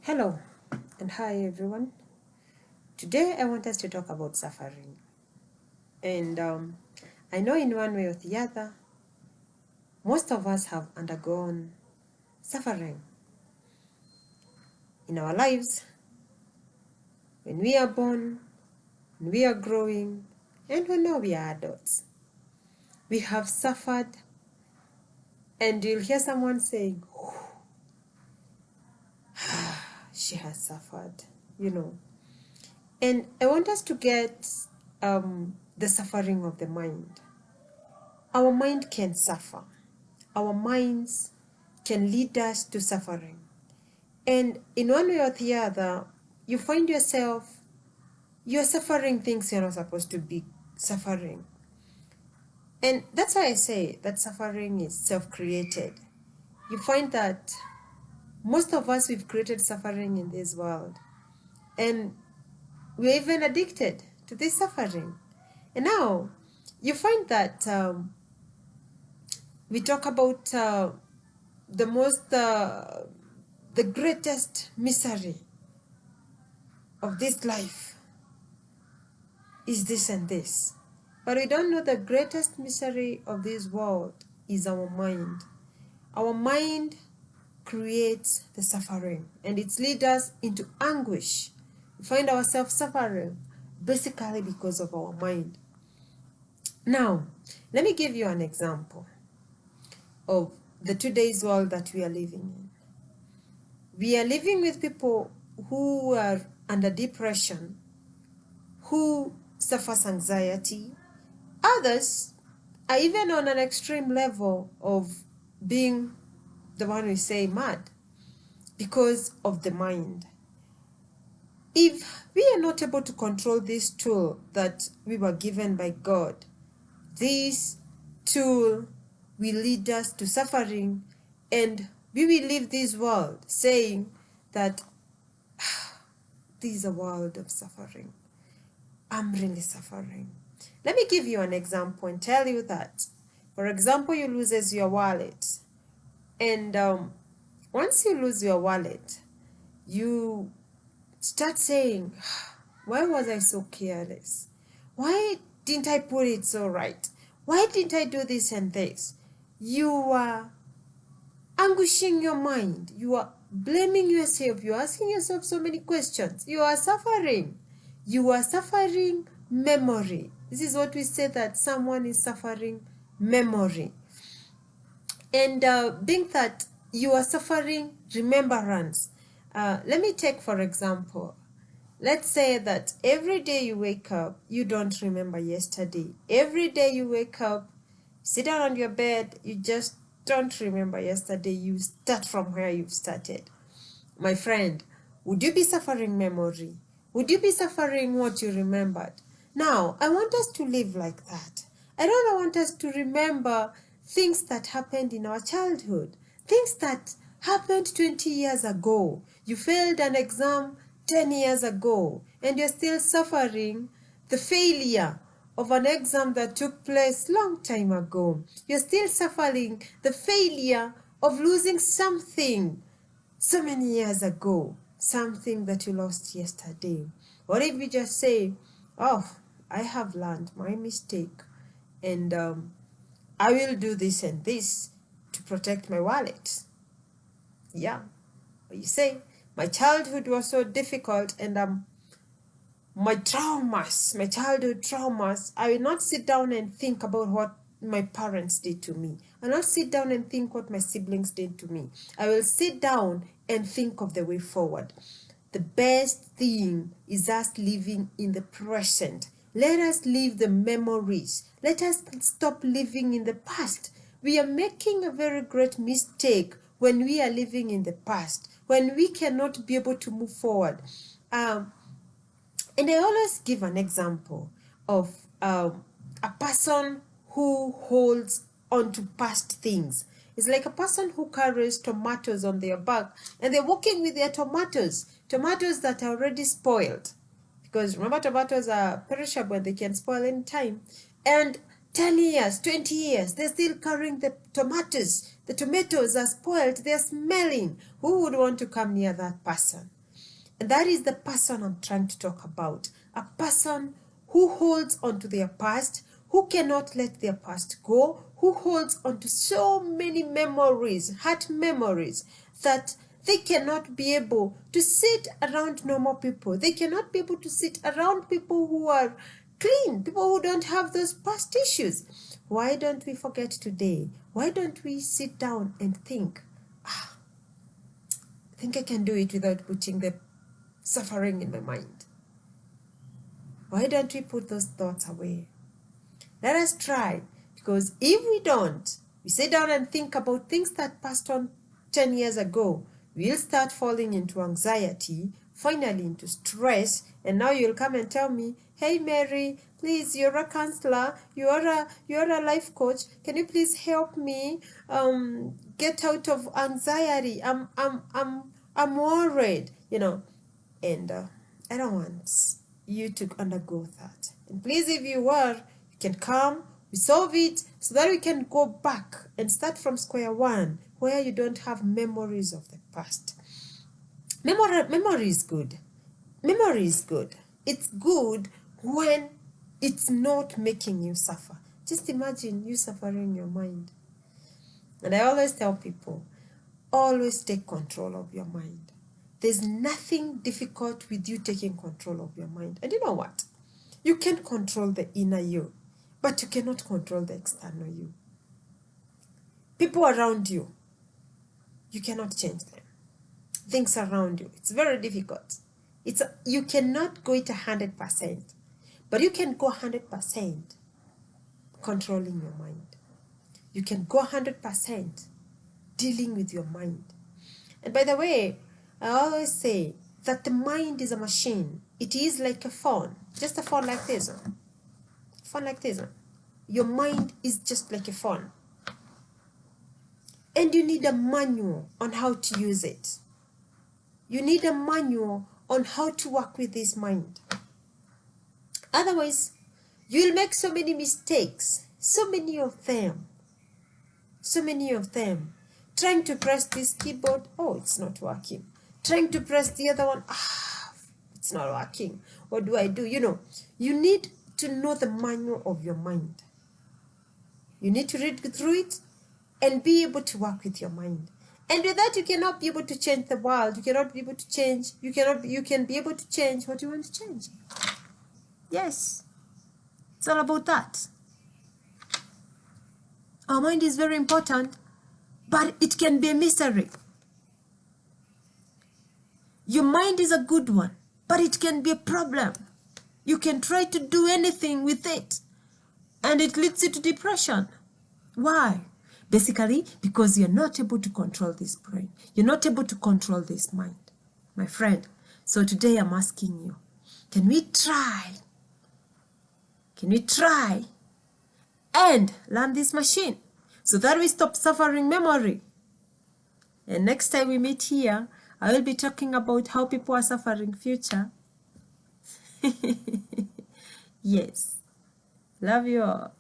Hello and hi everyone. Today I want us to talk about suffering. And I know in one way or the other, most of us have undergone suffering in our lives when we are born, when we are growing, and when now we are adults. We have suffered, and you'll hear someone saying, she has suffered, And I want us to get the suffering of the mind. Our mind can suffer. Our minds can lead us to suffering. And in one way or the other, you find yourself, you're suffering things you're not supposed to be suffering. And that's why I say that suffering is self-created. You find that most of us, we've created suffering in this world. And we're even addicted to this suffering. And now, you find that we talk about the greatest misery of this life is this and this. But we don't know the greatest misery of this world is our mind. Our mind creates the suffering, and it leads us into anguish. We find ourselves suffering basically because of our mind. Now, let me give you an example of the today's world that we are living in. We are living with people who are under depression, who suffers anxiety. Others are even on an extreme level of being the one we say mad because of the mind. If we are not able to control this tool that we were given by God, this tool will lead us to suffering, and we will leave this world saying that this is a world of suffering. I'm really suffering. Let me give you an example and tell you that, for example, you loses your wallet. And once you lose your wallet, you start saying, why was I so careless? Why didn't I put it so right? Why didn't I do this and this? You are anguishing your mind. You are blaming yourself. You are asking yourself so many questions. You are suffering. You are suffering memory. This is what we say, that someone is suffering memory. And being that you are suffering remembrance. Let me take, for example, let's say that every day you wake up, you don't remember yesterday. Every day you wake up, sit down on your bed, you just don't remember yesterday. You start from where you've started. My friend, would you be suffering memory? Would you be suffering what you remembered? Now, I want us to live like that. I don't want us to remember things that happened in our childhood, things that happened 20 years ago. You failed an exam 10 years ago, and you're still suffering the failure of an exam that took place long time ago. You're still suffering the failure of losing something so many years ago, something that you lost yesterday. What if we just say, oh, I have learned my mistake, and I will do this and this to protect my wallet. Yeah, you say, my childhood was so difficult, and my childhood traumas, I will not sit down and think about what my parents did to me. I will not sit down and think what my siblings did to me. I will sit down and think of the way forward. The best thing is us living in the present. Let us live the memories. Let us stop living in the past. We are making a very great mistake when we are living in the past, when we cannot be able to move forward. And I always give an example of a person who holds on to past things. It's like a person who carries tomatoes on their back, and they're walking with their tomatoes that are already spoiled. Because remember, tomatoes are perishable and they can spoil any time. And 10 years, 20 years, they're still carrying the tomatoes. The tomatoes are spoiled, they're smelling. Who would want to come near that person? That is the person I'm trying to talk about. A person who holds on to their past, who cannot let their past go, who holds on to so many memories, heart memories, that they cannot be able to sit around normal people. They cannot be able to sit around people who are clean, people who don't have those past issues. Why don't we forget today? Why don't we sit down and think, I think I can do it without putting the suffering in my mind? Why don't we put those thoughts away? Let us try, because if we don't, we sit down and think about things that passed on 10 years ago, we'll start falling into anxiety, finally into stress, and now you'll come and tell me, hey Mary, please, you're a counselor, you're a life coach, can you please help me get out of anxiety? I'm worried, and I don't want you to undergo that. And please, if you are, you can come, we solve it, so that we can go back and start from square one, where you don't have memories of the past. Memory is good. Memory is good. It's good when it's not making you suffer. Just imagine you suffering your mind. And I always tell people, always take control of your mind. There's nothing difficult with you taking control of your mind. And you know what? You can control the inner you, but you cannot control the external you. People around you, you cannot change them. Things around you, it's very difficult. You cannot go it 100%, but you can go 100% controlling your mind. You can go 100% dealing with your mind. And by the way, I always say that the mind is a machine. It is like a phone, just a phone like this. Phone like this. Your mind is just like a phone. And you need a manual on how to use it. You need a manual on how to work with this mind. Otherwise, you'll make so many mistakes, so many of them. Trying to press this keyboard, oh, it's not working. Trying to press the other one, it's not working. What do I do? You need to know the manual of your mind. You need to read through it and be able to work with your mind. And with that, you cannot be able to change the world. You cannot be able to change. You can be able to change what you want to change. Yes, it's all about that. Our mind is very important, but it can be a misery. Your mind is a good one, but it can be a problem. You can try to do anything with it, and it leads you to depression. Why? Basically, because you're not able to control this brain. You're not able to control this mind, my friend. So today I'm asking you, can we try? Can we try and learn this machine so that we stop suffering memory? And next time we meet here, I will be talking about how people are suffering future. Yes. Love you all.